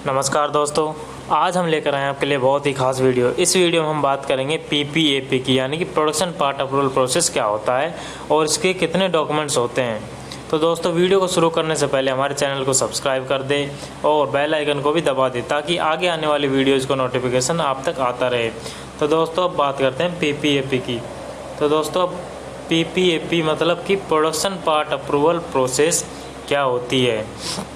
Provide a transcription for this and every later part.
नमस्कार दोस्तों, आज हम लेकर आए हैं आपके लिए बहुत ही खास वीडियो। इस वीडियो में हम बात करेंगे पीपीएपी की, यानी कि प्रोडक्शन पार्ट अप्रूवल प्रोसेस क्या होता है और इसके कितने डॉक्यूमेंट्स होते हैं। तो दोस्तों, वीडियो को शुरू करने से पहले हमारे चैनल को सब्सक्राइब कर दें और बेल आइकन को भी दबा दें ताकि आगे आने वाली वीडियोज़ को नोटिफिकेशन आप तक आता रहे। तो दोस्तों, अब बात करते हैं पीपीएपी की। तो दोस्तों, अब पीपीएपी मतलब कि प्रोडक्शन पार्ट अप्रूवल प्रोसेस क्या होती है।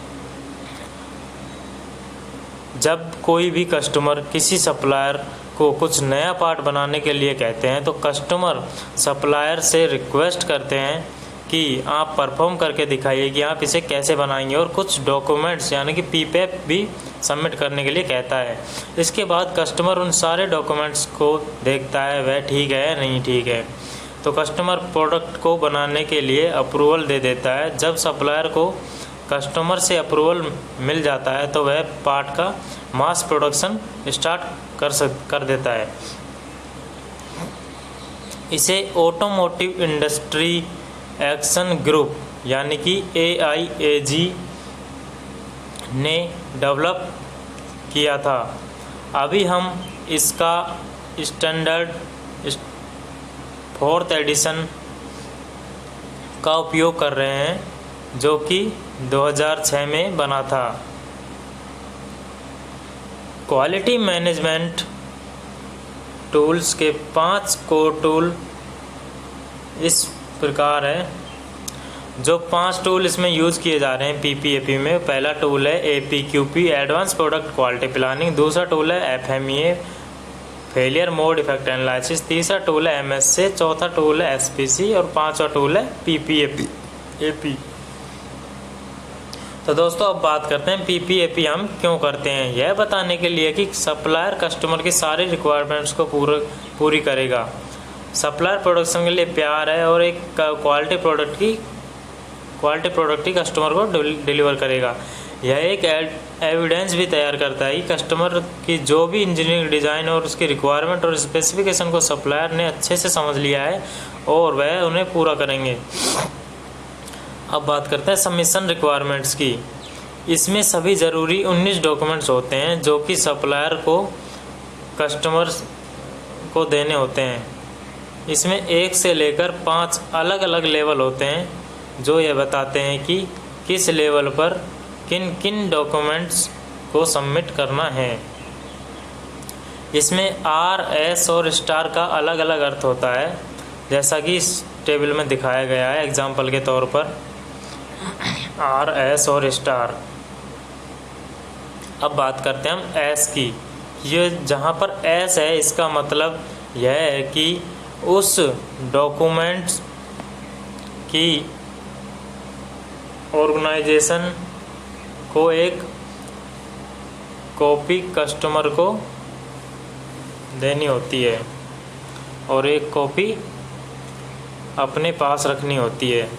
जब कोई भी कस्टमर किसी सप्लायर को कुछ नया पार्ट बनाने के लिए कहते हैं तो कस्टमर सप्लायर से रिक्वेस्ट करते हैं कि आप परफॉर्म करके दिखाइए कि आप इसे कैसे बनाएंगे, और कुछ डॉक्यूमेंट्स यानी कि पीपीएप भी सबमिट करने के लिए कहता है। इसके बाद कस्टमर उन सारे डॉक्यूमेंट्स को देखता है, वह ठीक है या नहीं ठीक है। तो कस्टमर प्रोडक्ट को बनाने के लिए अप्रूवल दे देता है। जब सप्लायर को कस्टमर से अप्रूवल मिल जाता है तो वह पार्ट का मास प्रोडक्शन स्टार्ट कर देता है। इसे ऑटोमोटिव इंडस्ट्री एक्शन ग्रुप यानी कि AIAG ने डेवलप किया था। अभी हम इसका स्टैंडर्ड 4th एडिशन का उपयोग कर रहे हैं, जो कि 2006 में बना था। क्वालिटी मैनेजमेंट टूल्स के 5 कोर टूल इस प्रकार है। जो 5 टूल इसमें यूज़ किए जा रहे हैं पीपीएपी में, पहला टूल है APQP advance product quality planning, दूसरा टूल है FMEA failure mode effect analysis, तीसरा टूल है MSA, चौथा टूल है SPC और पांचवा टूल है पीपीएपी। तो दोस्तों, अब बात करते हैं पीपीएपी हम क्यों करते हैं। यह बताने के लिए कि सप्लायर कस्टमर की सारी रिक्वायरमेंट्स को पूरी करेगा। सप्लायर प्रोडक्शन के लिए प्यार है और एक क्वालिटी प्रोडक्ट ही कस्टमर को डिलीवर करेगा। यह एक एविडेंस भी तैयार करता है कि कस्टमर की जो भी इंजीनियरिंग डिज़ाइन और उसकी रिक्वायरमेंट और स्पेसिफिकेशन को सप्लायर ने अच्छे से समझ लिया है और वह उन्हें पूरा करेंगे। अब बात करते हैं सबमिशन रिक्वायरमेंट्स की। इसमें सभी ज़रूरी 19 डॉक्यूमेंट्स होते हैं जो कि सप्लायर को कस्टमर्स को देने होते हैं। इसमें 1 से लेकर 5 अलग अलग लेवल होते हैं जो यह बताते हैं कि किस लेवल पर किन किन डॉक्यूमेंट्स को सबमिट करना है। इसमें R, S और स्टार का अलग अलग अर्थ होता है, जैसा कि इस टेबल में दिखाया गया है एग्जाम्पल के तौर पर R, S और स्टार। अब बात करते हैं हम S की। ये जहाँ पर S है, इसका मतलब यह है कि उस डॉक्यूमेंट्स की ऑर्गेनाइजेशन को एक कॉपी कस्टमर को देनी होती है और एक कॉपी अपने पास रखनी होती है।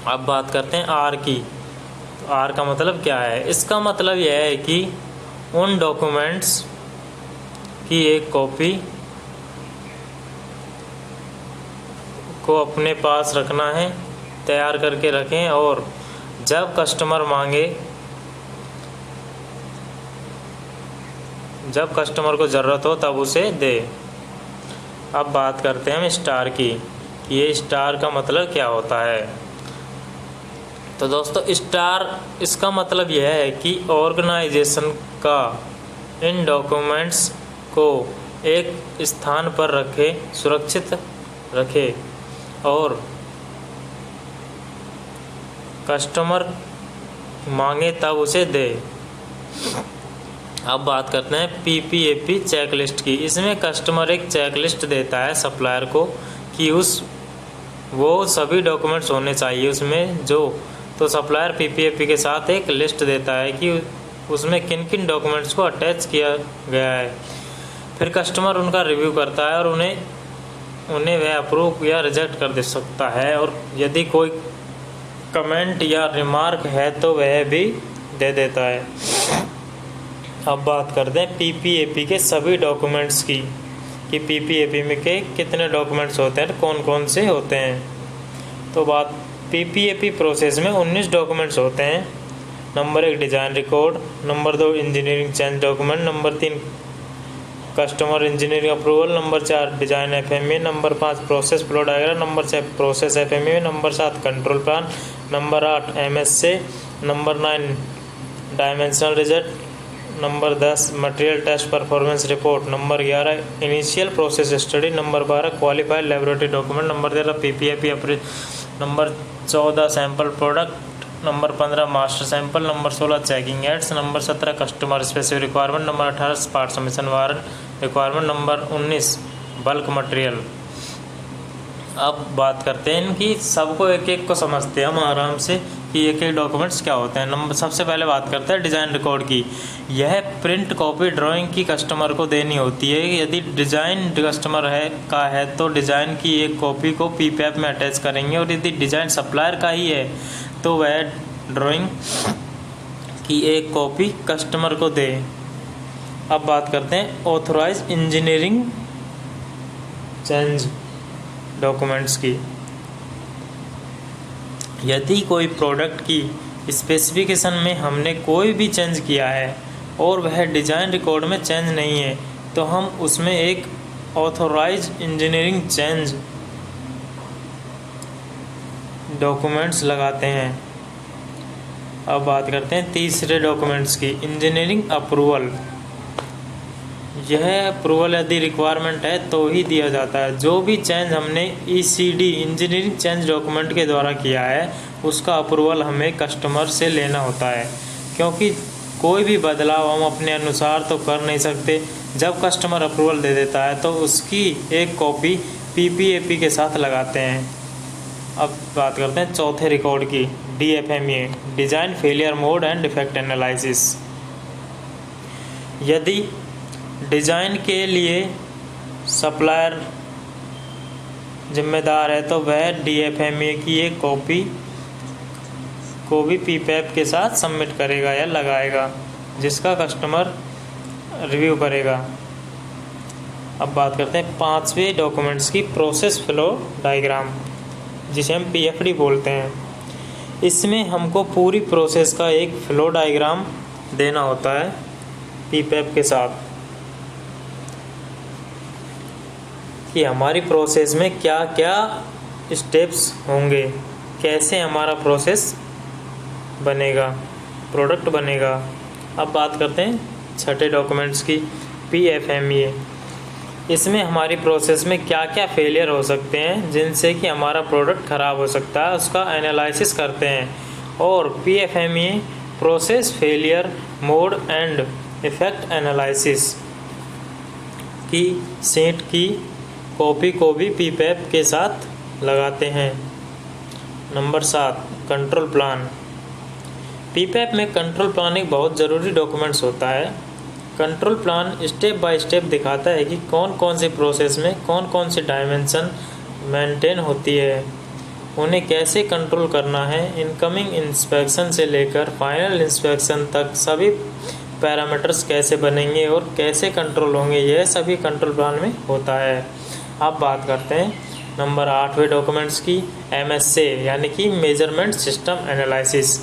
अब बात करते हैं R की। तो R का मतलब क्या है? इसका मतलब यह है कि उन डॉक्यूमेंट्स की एक कॉपी को अपने पास रखना है, तैयार करके रखें और जब कस्टमर मांगे, जब कस्टमर को ज़रूरत हो तब उसे दे। अब बात करते हैं हम स्टार की। ये स्टार का मतलब क्या होता है? तो दोस्तों, स्टार इसका मतलब यह है कि ऑर्गेनाइजेशन का इन डॉक्यूमेंट्स को एक स्थान पर रखे, सुरक्षित रखे और कस्टमर मांगे तब उसे दे। अब बात करते हैं पीपीएपी चेकलिस्ट की। इसमें कस्टमर एक चेकलिस्ट देता है सप्लायर को कि वो सभी डॉक्यूमेंट्स होने चाहिए उसमें तो सप्लायर पीपीएपी के साथ एक लिस्ट देता है कि उसमें किन किन डॉक्यूमेंट्स को अटैच किया गया है। फिर कस्टमर उनका रिव्यू करता है और उन्हें वह अप्रूव या रिजेक्ट कर दे सकता है, और यदि कोई कमेंट या रिमार्क है तो वह भी दे देता है। अब बात करते हैं पीपीएपी के सभी डॉक्यूमेंट्स की कि पीपीएपी में के कितने डॉक्यूमेंट्स होते हैं, कौन कौन से होते हैं। तो बात पीपीएपी प्रोसेस में 19 डॉक्यूमेंट्स होते हैं number 1 design record, number 2 engineering change document, number 3 customer engineering approval, number 4 design FMEA, number 5 process flow diagram, number 6 process FMEA, number 7 control plan, number 8 MSA, number 9 dimensional result, number 10 material test performance report, number 11 initial process study, number 12 qualified laboratory document, number 13 PPAP, number 14 sample product, number 15 master sample, number 16 checking aids, number 17 customer specific requirement, number 18 part submission warrant requirement, number 19 bulk material. अब बात करते हैं इनकी, सबको एक एक को समझते हैं हम आराम से कि एक एक डॉक्यूमेंट्स क्या होते हैं। नंबर सबसे पहले बात करते हैं डिज़ाइन रिकॉर्ड की। यह प्रिंट कॉपी ड्राइंग की कस्टमर को देनी होती है। यदि डिज़ाइन कस्टमर है तो डिज़ाइन की एक कॉपी को PPAP में अटैच करेंगे, और यदि डिज़ाइन सप्लायर का ही है तो वह ड्राइंग की एक कॉपी कस्टमर को दे। अब बात करते हैं ऑथराइज इंजीनियरिंग चेंज डॉक्यूमेंट्स की। यदि कोई प्रोडक्ट की स्पेसिफिकेशन में हमने कोई भी चेंज किया है और वह डिज़ाइन रिकॉर्ड में चेंज नहीं है तो हम उसमें एक ऑथराइज इंजीनियरिंग चेंज डॉक्यूमेंट्स लगाते हैं। अब बात करते हैं तीसरे डॉक्यूमेंट्स की, इंजीनियरिंग अप्रूवल। यह अप्रूवल यदि रिक्वायरमेंट है तो ही दिया जाता है। जो भी चेंज हमने ECD इंजीनियरिंग चेंज डॉक्यूमेंट के द्वारा किया है उसका अप्रूवल हमें कस्टमर से लेना होता है, क्योंकि कोई भी बदलाव हम अपने अनुसार तो कर नहीं सकते। जब कस्टमर अप्रूवल दे देता है तो उसकी एक कॉपी PPAP के साथ लगाते हैं। अब बात करते हैं चौथे रिकॉर्ड की, DFMEA design failure mode and defect analysis. यदि डिज़ाइन के लिए सप्लायर जिम्मेदार है तो वह DFMEA की एक कॉपी को भी PPAP के साथ सबमिट करेगा या लगाएगा, जिसका कस्टमर रिव्यू करेगा। अब बात करते हैं पांचवें डॉक्यूमेंट्स की, प्रोसेस फ्लो डायग्राम, जिसे हम PFD बोलते हैं। इसमें हमको पूरी प्रोसेस का एक फ्लो डायग्राम देना होता है PPAP के साथ, कि हमारी प्रोसेस में क्या क्या स्टेप्स होंगे, कैसे हमारा प्रोसेस बनेगा, प्रोडक्ट बनेगा। अब बात करते हैं छठे डॉक्यूमेंट्स की, PFMEA। इसमें हमारी प्रोसेस में क्या क्या फेलियर हो सकते हैं जिनसे कि हमारा प्रोडक्ट ख़राब हो सकता है, उसका एनालिसिस करते हैं। और PFMEA process failure mode and effect analysis की शीट की कॉपी को भी PPAP के साथ लगाते हैं। Number 7 control plan. PPAP में कंट्रोल प्लान एक बहुत ज़रूरी डॉक्यूमेंट्स होता है। Control plan step by step दिखाता है कि कौन कौन सी प्रोसेस में कौन कौन सी डायमेंशन मेंटेन होती है, उन्हें कैसे कंट्रोल करना है। इनकमिंग इंस्पेक्शन से लेकर फाइनल इंस्पेक्शन तक सभी पैरामीटर्स कैसे बनेंगे और कैसे कंट्रोल होंगे, यह सभी कंट्रोल प्लान में होता है। अब बात करते हैं नंबर 8वें डॉक्यूमेंट्स की, MSA यानी कि मेजरमेंट सिस्टम एनालिसिस।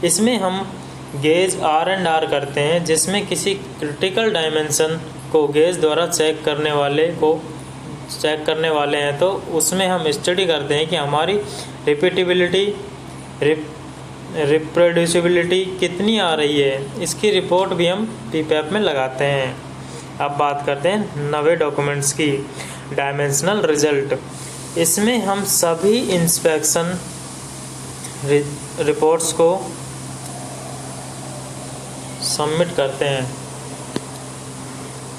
इसमें हम गेज R&R करते हैं, जिसमें किसी क्रिटिकल डायमेंशन को गेज द्वारा चेक करने वाले हैं तो उसमें हम स्टडी करते हैं कि हमारी रिपीटेबिलिटी रिप्रोड्यूसिबिलिटी कितनी आ रही है। इसकी रिपोर्ट भी हम PPAP में लगाते हैं। अब बात करते हैं 9वें डॉक्यूमेंट्स की, डायमेंशनल रिजल्ट। इसमें हम सभी इंस्पेक्शन रिपोर्ट्स को सबमिट करते हैं।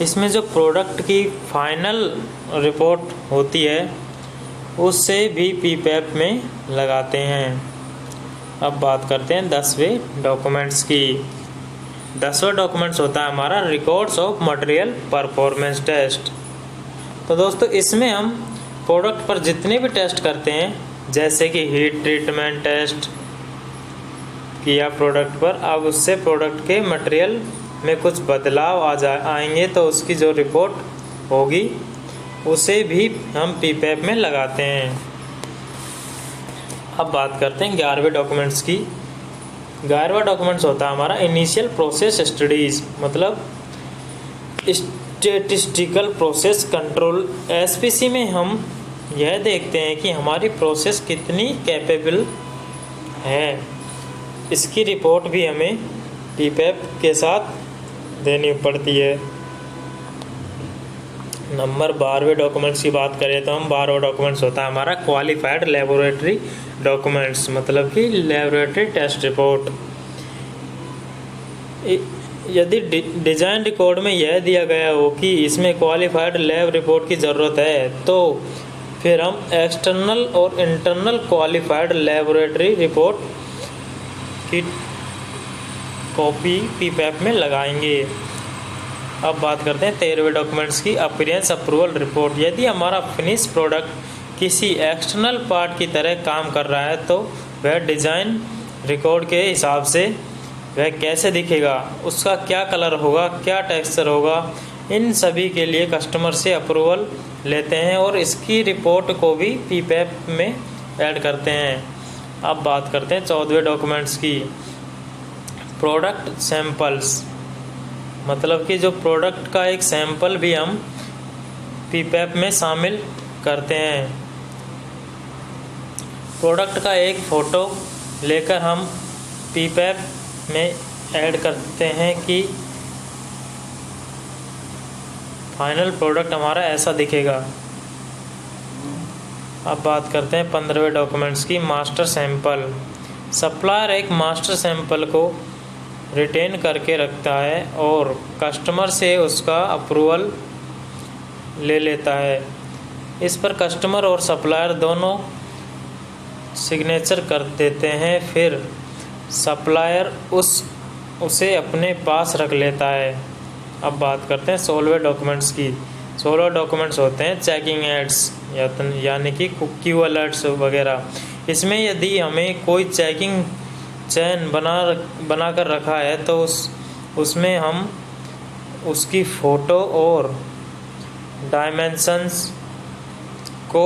इसमें जो प्रोडक्ट की फाइनल रिपोर्ट होती है उससे भी PPAP में लगाते हैं। अब बात करते हैं 10वें डॉक्यूमेंट्स की। 10वां डॉक्यूमेंट्स होता है हमारा records of material performance test. तो दोस्तों इसमें हम प्रोडक्ट पर जितने भी टेस्ट करते हैं, जैसे कि हीट ट्रीटमेंट टेस्ट किया प्रोडक्ट पर, अब उससे प्रोडक्ट के मटेरियल में कुछ बदलाव आएंगे तो उसकी जो रिपोर्ट होगी उसे भी हम PPAP में लगाते हैं। अब बात करते हैं 11वें डॉक्यूमेंट्स की, 11वां डॉक्यूमेंट्स होता है हमारा इनिशियल प्रोसेस स्टडीज़, मतलब स्टैटिस्टिकल प्रोसेस कंट्रोल। एसपीसी में हम यह देखते हैं कि हमारी प्रोसेस कितनी कैपेबल है। इसकी रिपोर्ट भी हमें पीपैप के साथ देनी पड़ती है। नंबर 12वें डॉक्यूमेंट्स की बात करें तो हम 12वां डॉक्यूमेंट्स होता है हमारा क्वालिफाइड लेबोरेटरी डॉक्यूमेंट्स, मतलब कि लेबोरेटरी टेस्ट रिपोर्ट। यदि डिजाइन रिकॉर्ड में यह दिया गया हो कि इसमें क्वालिफाइड लैब रिपोर्ट की ज़रूरत है, तो फिर हम एक्सटर्नल और इंटरनल क्वालिफाइड लेबोरेटरी रिपोर्ट की कॉपी पीपैप में लगाएंगे। अब बात करते हैं 13वें डॉक्यूमेंट्स की अपीयरेंस अप्रूवल रिपोर्ट। यदि हमारा फिनिश प्रोडक्ट किसी एक्सटर्नल पार्ट की तरह काम कर रहा है तो वह डिज़ाइन रिकॉर्ड के हिसाब से वह कैसे दिखेगा, उसका क्या कलर होगा, क्या टेक्सचर होगा, इन सभी के लिए कस्टमर से अप्रूवल लेते हैं और इसकी रिपोर्ट को भी पीपैप में ऐड करते हैं। अब बात करते हैं 14वें डॉक्यूमेंट्स की प्रोडक्ट सैंपल्स, मतलब कि जो प्रोडक्ट का एक सैंपल भी हम पीपैप में शामिल करते हैं। प्रोडक्ट का एक फ़ोटो लेकर हम पीपैप में ऐड करते हैं कि फाइनल प्रोडक्ट हमारा ऐसा दिखेगा। अब बात करते हैं 15वें डॉक्यूमेंट्स की मास्टर सैंपल। सप्लायर एक मास्टर सैंपल को रिटेन करके रखता है और कस्टमर से उसका अप्रूवल ले लेता है। इस पर कस्टमर और सप्लायर दोनों सिग्नेचर कर देते हैं, फिर सप्लायर उसे अपने पास रख लेता है। अब बात करते हैं 16वें डॉक्यूमेंट्स की। 16 डॉक्यूमेंट्स होते हैं चेकिंग एड्स यानी कि क्यू अलर्ट्स वगैरह। इसमें यदि हमें कोई चेकिंग चैन बना कर रखा है तो उसमें हम उसकी फ़ोटो और डायमेंशंस को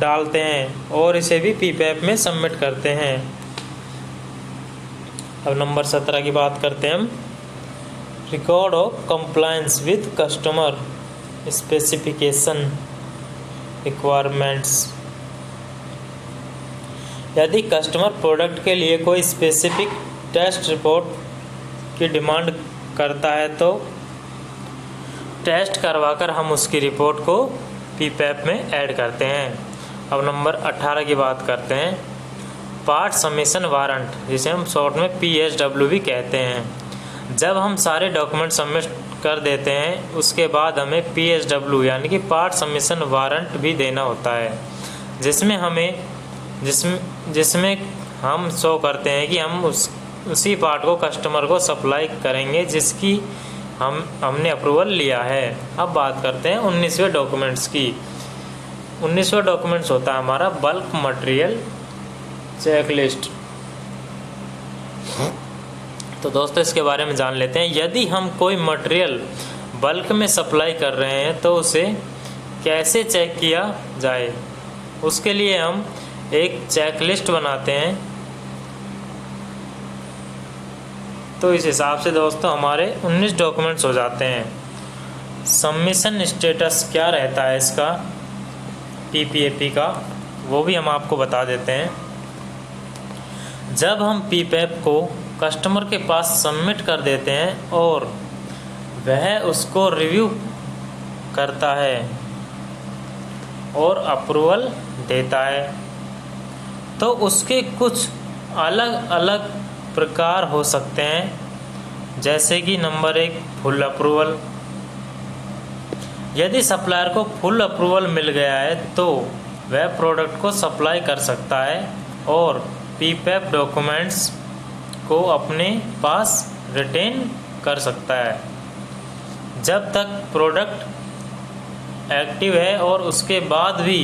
डालते हैं और इसे भी पीपैप में सबमिट करते हैं। अब नंबर 17 की बात करते हैं हम record of compliance with customer specification requirements. यदि कस्टमर प्रोडक्ट के लिए कोई स्पेसिफिक टेस्ट रिपोर्ट की डिमांड करता है तो टेस्ट करवाकर हम उसकी रिपोर्ट को पीपैप में ऐड करते हैं। अब नंबर 18 की बात करते हैं पार्ट सबमिशन वारंट, जिसे हम शॉर्ट में PSW भी कहते हैं। जब हम सारे डॉक्यूमेंट सबमिट कर देते हैं उसके बाद हमें PSW यानी कि पार्ट सबमिशन वारंट भी देना होता है, जिसमें हम शो करते हैं कि हम उसी पार्ट को कस्टमर को सप्लाई करेंगे जिसकी हमने अप्रूवल लिया है। अब बात करते हैं 19वें डॉक्यूमेंट्स की। 19वां डॉक्यूमेंट्स होता है हमारा बल्क मटेरियल चेकलिस्ट। तो दोस्तों इसके बारे में जान लेते हैं। यदि हम कोई मटेरियल बल्क में सप्लाई कर रहे हैं तो उसे कैसे चेक किया जाए, उसके लिए हम एक चेकलिस्ट बनाते हैं। तो इस हिसाब से दोस्तों हमारे 19 डॉक्यूमेंट्स हो जाते हैं। सबमिशन स्टेटस क्या रहता है इसका PPAP का, वो भी हम आपको बता देते हैं। जब हम पीपैप को कस्टमर के पास सबमिट कर देते हैं और वह उसको रिव्यू करता है और अप्रूवल देता है तो उसके कुछ अलग अलग प्रकार हो सकते हैं, जैसे कि नंबर 1 फुल अप्रूवल। यदि सप्लायर को फुल अप्रूवल मिल गया है तो वह प्रोडक्ट को सप्लाई कर सकता है और पीपैप डॉक्यूमेंट्स को अपने पास रिटेन कर सकता है जब तक प्रोडक्ट एक्टिव है और उसके बाद भी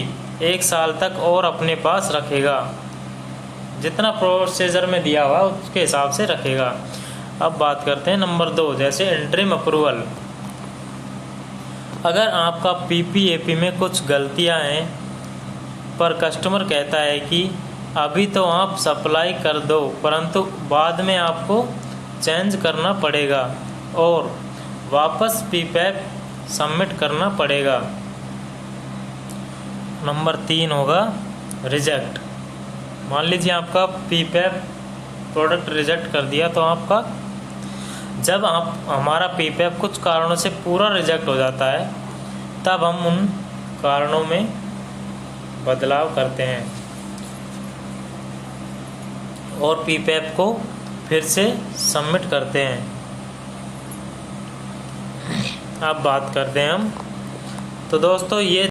1 साल तक और अपने पास रखेगा, जितना प्रोसीजर में दिया हुआ उसके हिसाब से रखेगा। अब बात करते हैं नंबर 2 जैसे इंटरिम अप्रूवल। अगर आपका PPAP में कुछ गलतियां हैं पर कस्टमर कहता है कि अभी तो आप सप्लाई कर दो, परंतु बाद में आपको चेंज करना पड़ेगा और वापस पीपैप सबमिट करना पड़ेगा। नंबर 3 होगा रिजेक्ट। मान लीजिए आपका पीपैप प्रोडक्ट रिजेक्ट कर दिया, तो आपका जब हमारा पीपैप कुछ कारणों से पूरा रिजेक्ट हो जाता है, तब हम उन कारणों में बदलाव करते हैं और पीपैप को फिर से सबमिट करते हैं। अब बात करते हैं हम, तो दोस्तों ये